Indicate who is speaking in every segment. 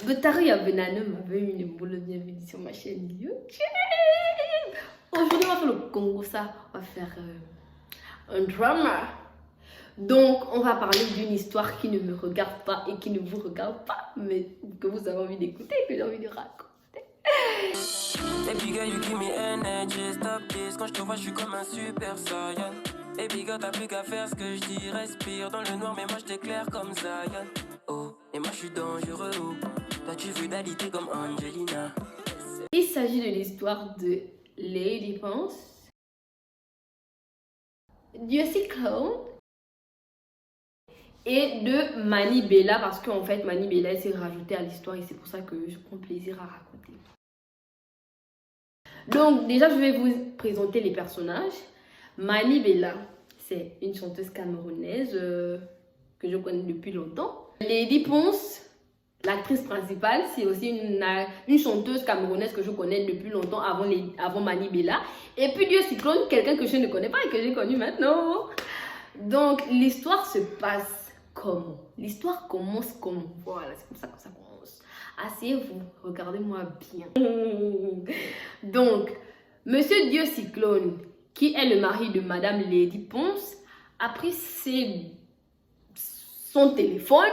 Speaker 1: Gotari Abenano m'avait une boule de bienvenue sur ma chaîne YouTube. Aujourd'hui, on va faire le Congo, ça. On va faire un drama. Donc, on va parler d'une histoire qui ne me regarde pas et qui ne vous regarde pas, mais que vous avez envie d'écouter et que j'ai envie de raconter.
Speaker 2: Baby girl, you give me energy, stop this. Quand je te vois, je suis comme un super saiyan. Baby girl, t'as plus qu'à faire ce que je dis. Respire dans le noir, mais moi je t'éclaire comme Zion. Oh, et moi je suis dangereux. Oh. Toi tu veux d'alité comme Angelina.
Speaker 1: Il s'agit de l'histoire de Lady Ponce, Dieucy Clown et de Mani Bella, parce qu'en fait Mani Bella s'est rajoutée à l'histoire et c'est pour ça que je prends plaisir à raconter. Donc déjà je vais vous présenter les personnages. Mani Bella, c'est une chanteuse camerounaise que je connais depuis longtemps. Lady Ponce, l'actrice principale, c'est aussi une chanteuse camerounaise que je connais depuis longtemps avant Mani Bella. Et puis Dieucy Clown, quelqu'un que je ne connais pas et que j'ai connu maintenant. Donc l'histoire se passe comment? L'histoire commence comment? Voilà, c'est comme ça que ça commence. Asseyez-vous, regardez-moi bien. Donc, Monsieur Dieucy Clown, qui est le mari de Madame Lady Ponce, a pris son téléphone,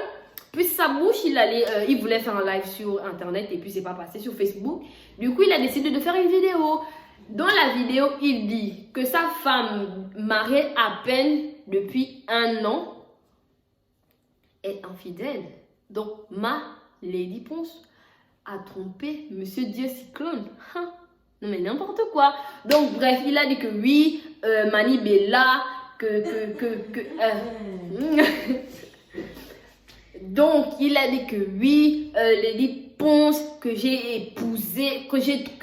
Speaker 1: puis sa bouche, il voulait faire un live sur internet et puis c'est pas passé sur Facebook. Du coup, il a décidé de faire une vidéo. Dans la vidéo, il dit que sa femme, mariée à peine depuis 1 an, est infidèle. Donc, ma Lady Ponce a trompé Monsieur Dieucy Clown. Non mais n'importe quoi. Donc bref, il a dit que oui, Mani Bella, donc il a dit que oui, Lady Ponce que j'ai épousée, que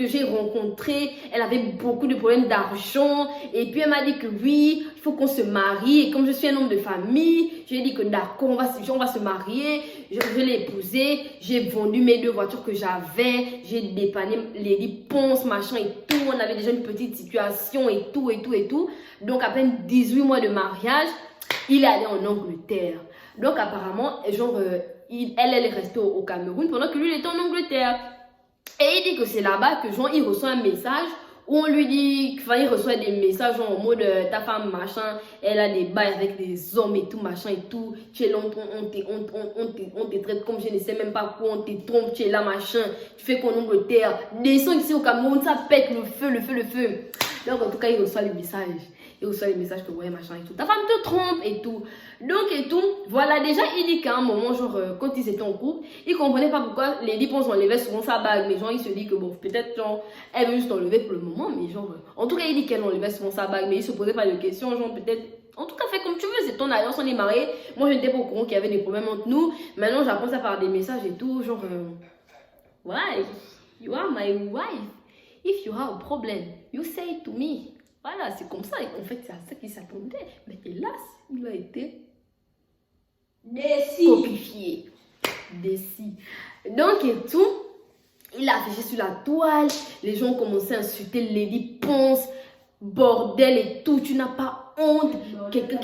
Speaker 1: j'ai rencontrée, elle avait beaucoup de problèmes d'argent. Et puis elle m'a dit que oui, il faut qu'on se marie. Et comme je suis un homme de famille, j'ai dit que d'accord, on va se marier. Je l'ai épousée, j'ai vendu mes 2 voitures que j'avais, j'ai dépanné Lady Ponce, machin et tout. On avait déjà une petite situation et tout. Donc à peine 18 mois de mariage, il est allé en Angleterre. Donc apparemment, genre, elle est restée au Cameroun pendant que lui il était en Angleterre. Et il dit que c'est là-bas que genre, il reçoit un message où on lui dit, enfin il reçoit des messages genre, en mode ta femme machin, elle a des bails avec des hommes et tout machin et tout. Tu es là, on te traite comme je ne sais même pas quoi, on te trompe, tu es là machin, tu fais qu'en Angleterre, descends ici au Cameroun, ça pète le feu. Donc en tout cas il reçoit les messages. Il reçoit les messages que ouais machin et tout. Ta femme te trompe et tout. Donc et tout. Voilà, déjà il dit qu'à un moment, genre quand ils étaient en couple, il comprenait pas pourquoi Lady Ponce enlevait souvent sa bague. Mais genre il se dit que bon, peut-être genre elle veut juste enlever pour le moment. Mais genre, en tout cas il dit qu'elle enlevait souvent sa bague. Mais il se posait pas de questions. Genre peut-être, en tout cas fais comme tu veux, c'est ton alliance, on est mariés. Moi je n'étais pas au courant qu'il y avait des problèmes entre nous. Maintenant j'apprends ça par des messages et tout. Genre, why? You are my wife. If you have a problem, you say it to me. Voilà, c'est comme ça. En fait, c'est à ça qu'il s'attendait. Mais hélas, il a été copifié. Décis. Donc, et tout, il a affiché sur la toile. Les gens ont commencé à insulter Lady Ponce. Bordel et tout. Tu n'as pas honte. Quelqu'un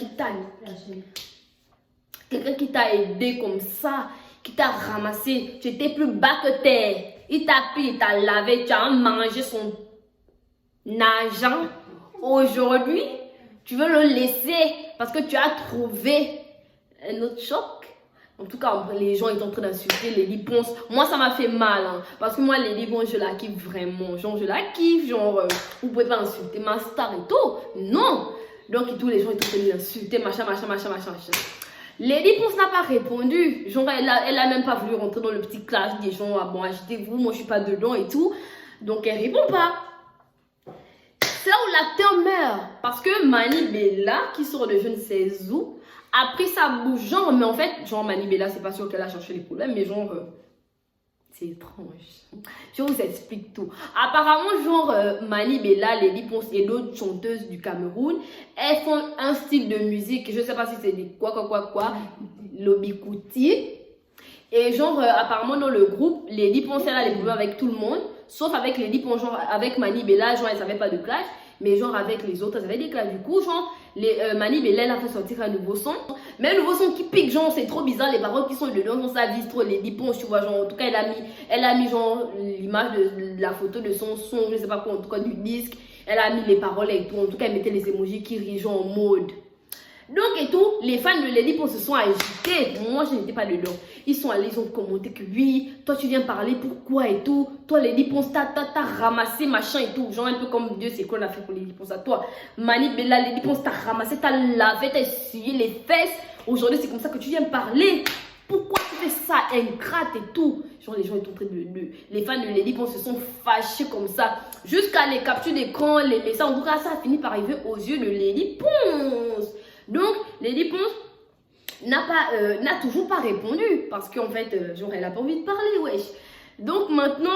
Speaker 1: qui t'a aidé comme ça, qui t'a ramassé. Tu étais plus bas que terre. Il t'a pris, il t'a lavé. Tu as mangé son argent. Aujourd'hui, tu veux le laisser parce que tu as trouvé un autre choc. En tout cas, les gens étaient en train d'insulter Lady Ponce. Moi, ça m'a fait mal. Hein, parce que moi, Lady Ponce, je la kiffe vraiment. Genre, je la kiffe. Genre, vous pouvez pas insulter ma star et tout. Non. Donc, tous les gens étaient en train d'insulter, machin. Lady Ponce n'a pas répondu. Genre, elle a même pas voulu rentrer dans le petit clash des gens. Ah bon, agitez-vous, moi, je suis pas dedans et tout. Donc, elle répond pas. C'est là où l'acteur meurt. Parce que Mani Bella, qui sort de je ne sais où, a pris sa bouche. Genre, mais en fait, genre Mani Bella, c'est pas sûr qu'elle a cherché les problèmes, mais genre, c'est étrange. Je vous explique tout. Apparemment, genre, Mani Bella, Lady Ponce et d'autres chanteuses du Cameroun, elles font un style de musique, je sais pas si c'est des quoi, Lobikouti. Et genre, apparemment, dans le groupe, Lady Ponce, elle a des problèmes avec tout le monde. Sauf avec Lady Ponce, genre, avec Mani Bella, genre, elle savait pas de clash. mais genre avec les autres, ça veut dire que là, du coup, genre, Mani Bella, elle a fait sortir un nouveau son. Mais un nouveau son qui pique, genre, c'est trop bizarre, les paroles qui sont dedans, genre, ça vise trop les Ponce, tu vois, genre, en tout cas, elle a mis genre, l'image de la photo de son son, je sais pas quoi, en tout cas, du disque. Elle a mis les paroles et tout, en tout cas, elle mettait les emojis qui rient, genre, en mode. Donc, et tout, les fans de Lady Ponce se sont agités. Moi, je n'étais pas dedans. Ils sont allés, ils ont commenté que oui, toi, tu viens parler, pourquoi et tout. Toi, Lady Ponce, t'as ramassé machin et tout. Genre, un peu comme Dieu, c'est quoi on a fait pour Lady Ponce à toi. Mani Bella, Lady Ponce, t'as ramassé, t'as lavé, t'as essuyé les fesses. Aujourd'hui, c'est comme ça que tu viens parler. Pourquoi tu fais ça, ingrate et tout. Genre, les gens sont en train les fans de Lady Ponce se sont fâchés comme ça. Jusqu'à les captures d'écran, les messages. En tout cas, ça a fini par arriver aux yeux de Lady Ponce. Donc, Lady Ponce n'a toujours pas répondu. Parce qu'en fait, genre, elle n'a pas envie de parler, wesh. Donc, maintenant,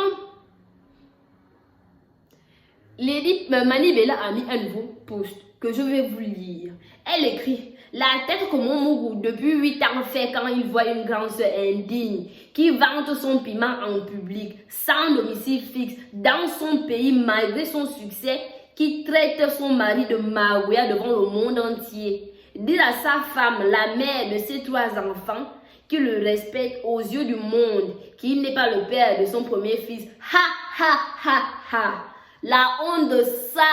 Speaker 1: Mani Bella a mis un nouveau post que je vais vous lire. Elle écrit: la tête comme mon Mougou depuis 8 ans fait quand il voit une grande sœur indigne qui vante son piment en public, sans domicile fixe, dans son pays malgré son succès, qui traite son mari de Maouya devant le monde entier. Dit à sa femme, la mère de ses 3 enfants, qui le respecte aux yeux du monde, qu'il n'est pas le père de son premier fils. Ha ha ha ha. La honte de ça,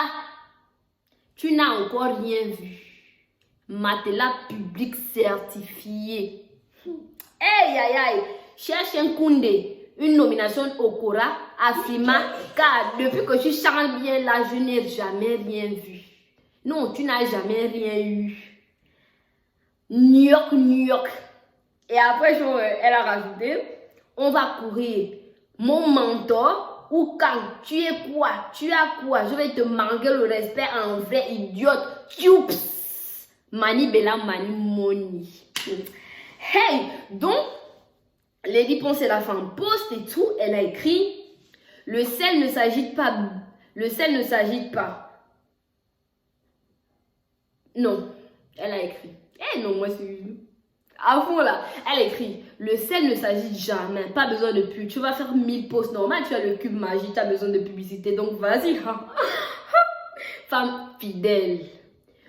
Speaker 1: tu n'as encore rien vu. Matelas public certifié. Aïe aïe aïe. Cherche un Koundé, une nomination au Cora, Afrima, car depuis que tu chantes bien là, je n'ai jamais rien vu. Non, tu n'as jamais rien eu. New York, New York. Et après, genre, elle a rajouté: on va courir. Mon mentor, ou quand tu es quoi, tu as quoi, je vais te manquer le respect en vrai idiote. Tchoups. Mani Bella, Mani Money. Hey, donc, Lady Ponce, elle a fait un post et tout. Elle a écrit: le sel ne s'agite pas. Le sel ne s'agite pas. Non, elle a écrit. Eh non, moi c'est à fond là. Elle écrit: le sel ne s'agite jamais. Pas besoin de pub. Tu vas faire 1000 posts normal. Tu as le cube magique. Tu as besoin de publicité. Donc vas-y. Femme fidèle.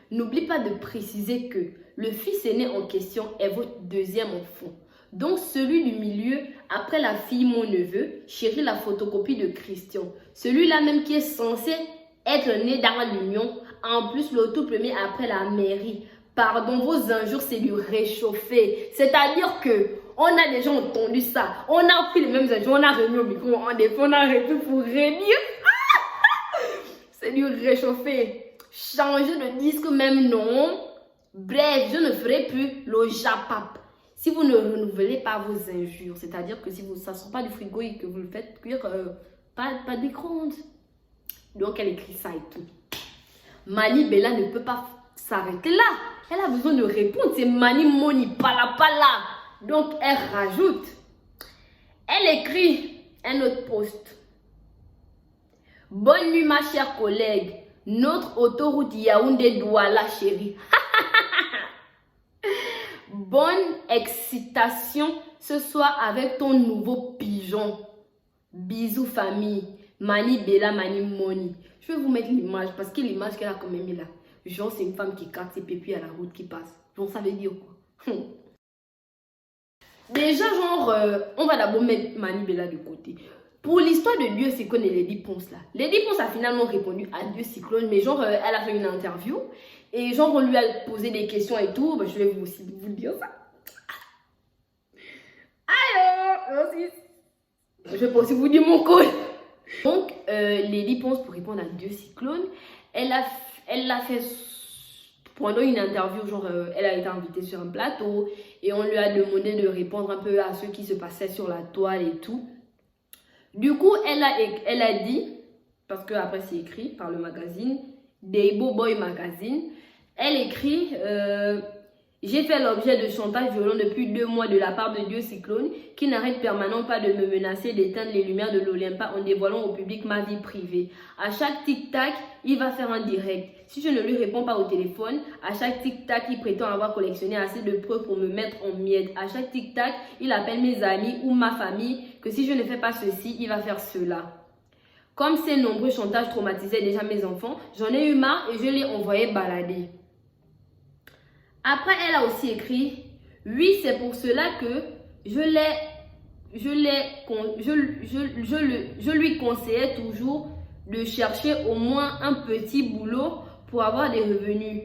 Speaker 1: N'oublie pas de préciser que le fils aîné en question est votre deuxième enfant. Donc celui du milieu, après la fille, mon neveu, chérit la photocopie de Christian. Celui-là même qui est censé être né dans l'union, en plus le tout premier après la mairie. Pardon, vos injures, c'est du réchauffé. C'est-à-dire que on a déjà entendu ça. On a pris les mêmes injures, on a remis au micro, on a arrêté pour réduire. C'est du réchauffé. Changer de disque même non. Bref, je ne ferai plus le japap. Si vous ne renouvelez pas vos injures, c'est-à-dire que si ça ne sort pas du frigo et que vous le faites cuire, pas d'écran. Donc elle écrit ça et tout. Mani Bella ne peut pas s'arrêter là. Elle a besoin de répondre. C'est Mani Money, pala. Donc elle rajoute. Elle écrit un autre post. Bonne nuit ma chère collègue. Notre autoroute Yaoundé-Douala chérie. Bonne excitation ce soir avec ton nouveau pigeon. Bisous famille. Mani Bella, Mani Money. Je vais vous mettre l'image parce que l'image qu'elle a quand même mis là. Genre c'est une femme qui craque ses pépis à la route qui passe. Genre ça veut dire quoi? Déjà genre on va d'abord mettre Mani Bella de côté. Pour l'histoire de Dieu Cyclone et Lady Ponce là. Lady Ponce a finalement répondu à Dieu Cyclone, mais genre elle a fait une interview et genre on lui a posé des questions et tout. Ben, je vais vous aussi vous dire ça. Alors, je vais pas aussi vous dire mon code. Donc Lady Ponce, pour répondre à Dieu Cyclone, elle l'a fait pendant une interview, genre elle a été invitée sur un plateau et on lui a demandé de répondre un peu à ce qui se passait sur la toile et tout. Du coup, elle a dit, parce que après c'est écrit par le magazine, Deibo Boy Magazine, elle écrit j'ai fait l'objet de chantage violent depuis 2 mois de la part de Dieu Cyclone qui n'arrête permanemment pas de me menacer d'éteindre les lumières de l'Olympa en dévoilant au public ma vie privée. À chaque tic-tac, il va faire un direct. Si je ne lui réponds pas au téléphone, à chaque tic-tac, il prétend avoir collectionné assez de preuves pour me mettre en miettes. À chaque tic-tac, il appelle mes amis ou ma famille que si je ne fais pas ceci, il va faire cela. Comme ces nombreux chantages traumatisaient déjà mes enfants, j'en ai eu marre et je l'ai envoyé balader. Après, elle a aussi écrit « Oui, c'est pour cela que je lui conseillais toujours de chercher au moins un petit boulot pour avoir des revenus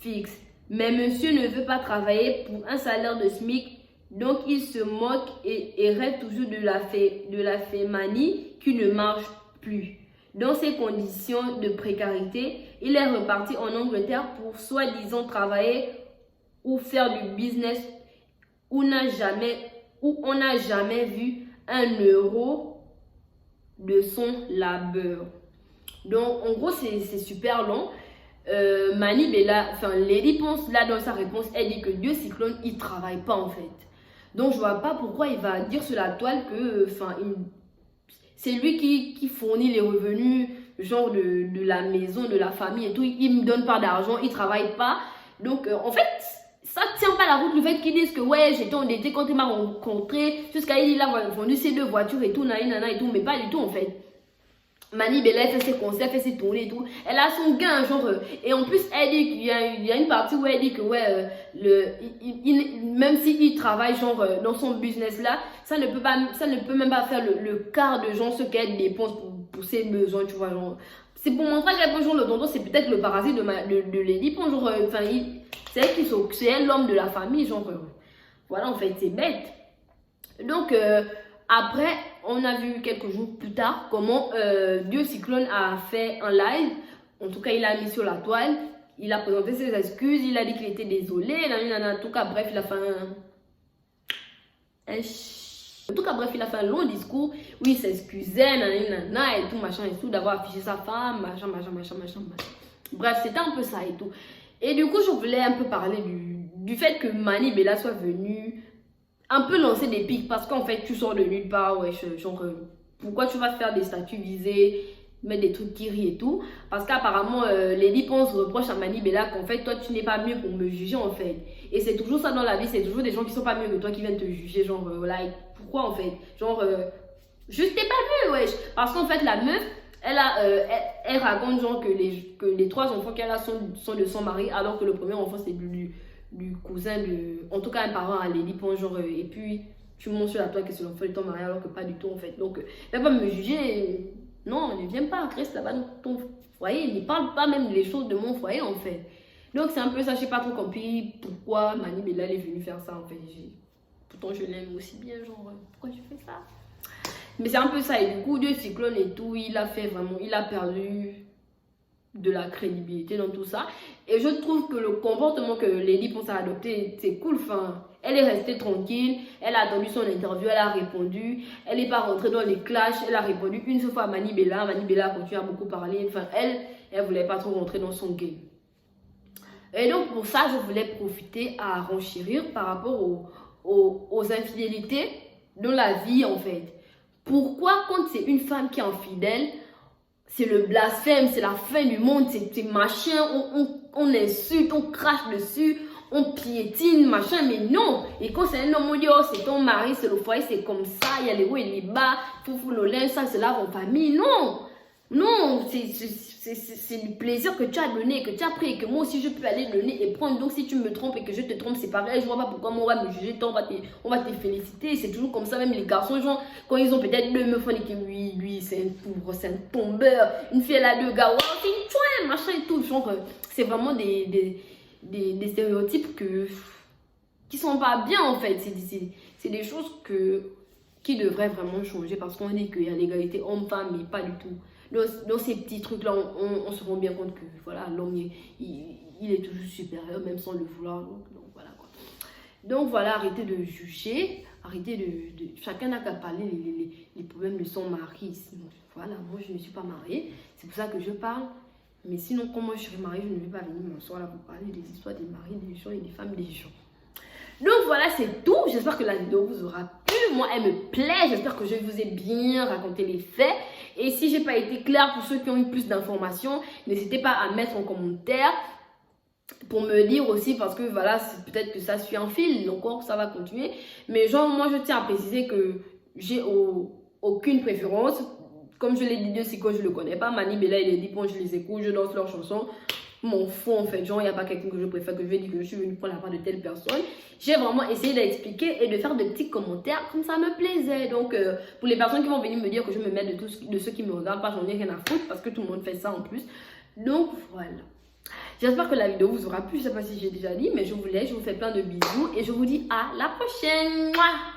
Speaker 1: fixes. Mais monsieur ne veut pas travailler pour un salaire de SMIC, donc il se moque et rêve toujours de la fémanie qui ne marche plus. Dans ces conditions de précarité, il est reparti en Angleterre pour soi-disant travailler ou faire du business où on n'a jamais vu un euro de son labeur. » Donc, en gros, c'est super long. Mani Bella, enfin, Lady Ponce, là, dans sa réponse, elle dit que Dieu Cyclone, il travaille pas, en fait. Donc, je vois pas pourquoi il va dire sur la toile que, enfin, c'est lui qui fournit les revenus, genre de la maison, de la famille et tout. Il me donne pas d'argent, il travaille pas. Donc, en fait, ça tient pas la route, le fait qu'ils disent que ouais, j'étais endetté quand il m'a rencontré, jusqu'à il a vendu ses 2 voitures et tout, nana et tout, mais pas du tout en fait. Mani Bella, elle fait ses concerts, elle fait ses tournées et tout. Elle a son gain, genre. Et en plus, elle dit qu'il y a une partie où elle dit que ouais, même s'il travaille, genre, dans son business là, ça ne peut même pas faire le quart de genre ce qu'elle dépense pour ses besoins, tu vois, genre. C'est pour montrer à quel point, genre, le tonton, c'est peut-être le parasite de Lady Pon, genre, enfin, c'est elle l'homme de la famille, genre. Voilà, en fait, c'est bête. Donc, après, on a vu quelques jours plus tard comment Dieu Cyclone a fait un live. En tout cas, il a mis sur la toile. Il a présenté ses excuses. Il a dit qu'il était désolé. En tout cas, bref, il a fait il a fait un long discours où il s'excusait, et tout, machin et tout, d'avoir affiché sa femme, machin. Bref, c'était un peu ça et tout. Et du coup, je voulais un peu parler du fait que Mani Bella soit venue un peu lancer des pics parce qu'en fait tu sors de nulle part, ouais, genre pourquoi tu vas faire des statuts visés, mettre des trucs qui rient et tout, parce qu'apparemment Lady Ponce reproche à Mani Bella qu'en fait toi tu n'es pas mieux pour me juger en fait, et c'est toujours ça dans la vie, c'est toujours des gens qui sont pas mieux que toi qui viennent te juger, genre voilà, pourquoi en fait, genre juste t'es pas mieux, wesh, parce qu'en fait la meuf elle raconte genre que les 3 enfants qu'elle a sont de son mari, alors que le premier enfant c'est du cousin en tout cas un parent à Lady Pon, genre, et puis tu montres sur la toile que c'est l'enfant de ton mari alors que pas du tout en fait. Donc viens pas me juger, non, ne viens pas, reste là-bas dans ton foyer, ne parle pas même les choses de mon foyer en fait. Donc c'est un peu ça, je sais pas trop compris pourquoi Mani Bella est venue faire ça en fait. Pourtant je l'aime aussi bien, genre pourquoi tu fais ça? Mais c'est un peu ça, et du coup Dieu Cyclone et tout, il a perdu de la crédibilité dans tout ça. Et je trouve que le comportement que Lady Ponce a adopté, c'est cool. Enfin, elle est restée tranquille, elle a attendu son interview, elle a répondu, elle n'est pas rentrée dans les clashs, elle a répondu une seule fois à Mani Bella a continué à beaucoup parler. Enfin, elle voulait pas trop rentrer dans son game. Et donc pour ça, je voulais profiter à renchérir par rapport aux infidélités dans la vie en fait. Pourquoi quand c'est une femme qui est infidèle, c'est le blasphème, c'est la fin du monde, c'est machin, on insulte, on crache dessus, on piétine, machin, mais non. Et quand c'est un homme, on dit, oh, c'est ton mari, c'est le foyer, c'est comme ça, il y a les hauts et les bas, foufou, le linge, ça, c'est là en famille. Non, non, c'est du plaisir que tu as donné, que tu as pris, et que moi aussi je peux aller donner et prendre. Donc si tu me trompes et que je te trompe, c'est pareil, je vois pas pourquoi moi on va me juger, toi on va te féliciter. C'est toujours comme ça, même les garçons, genre, quand ils ont peut-être 2 meufs, on dit que lui c'est un pauvre, c'est un tombeur. Une fille elle a 2 gars, wow, c'est une chouette, machin et tout. Genre, c'est vraiment des stéréotypes qui sont pas bien en fait. C'est des choses qui devraient vraiment changer, parce qu'on dit qu'il y a l'égalité homme-femme, mais pas du tout. Dans ces petits trucs-là, on se rend bien compte que voilà, l'homme, il est toujours supérieur, même sans le vouloir. Donc voilà quoi. Donc voilà, arrêtez de juger, arrêtez chacun n'a qu'à parler les problèmes de son mari. Sinon, voilà, moi je ne suis pas mariée, c'est pour ça que je parle. Mais sinon, quand moi je serai mariée, je ne vais pas venir m'asseoir là pour parler des histoires des maris, des gens et des femmes des gens. Donc voilà, c'est tout. J'espère que la vidéo vous aura plu. Moi, elle me plaît. J'espère que je vous ai bien raconté les faits. Et si j'ai pas été claire, pour ceux qui ont eu plus d'informations, n'hésitez pas à mettre en commentaire pour me dire aussi, parce que voilà, peut-être que ça suit un fil, donc ça va continuer. Mais genre, moi, je tiens à préciser que j'ai aucune préférence. comme je l'ai dit, de Siko, je le connais pas. Mani, Bella et Lady Pon, je les écoute, je danse leurs chansons. M'en fous en fait, genre il n'y a pas quelqu'un que je préfère, que je vais dire que je suis venue prendre la part de telle personne. J'ai vraiment essayé d'expliquer et de faire de petits commentaires comme ça me plaisait. Donc pour les personnes qui vont venir me dire que je me mets de ceux qui me regardent pas, j'en ai rien à foutre parce que tout le monde fait ça en plus. Donc voilà. J'espère que la vidéo vous aura plu, je sais pas si j'ai déjà dit, mais je vous laisse, je vous fais plein de bisous et je vous dis à la prochaine. Mouah.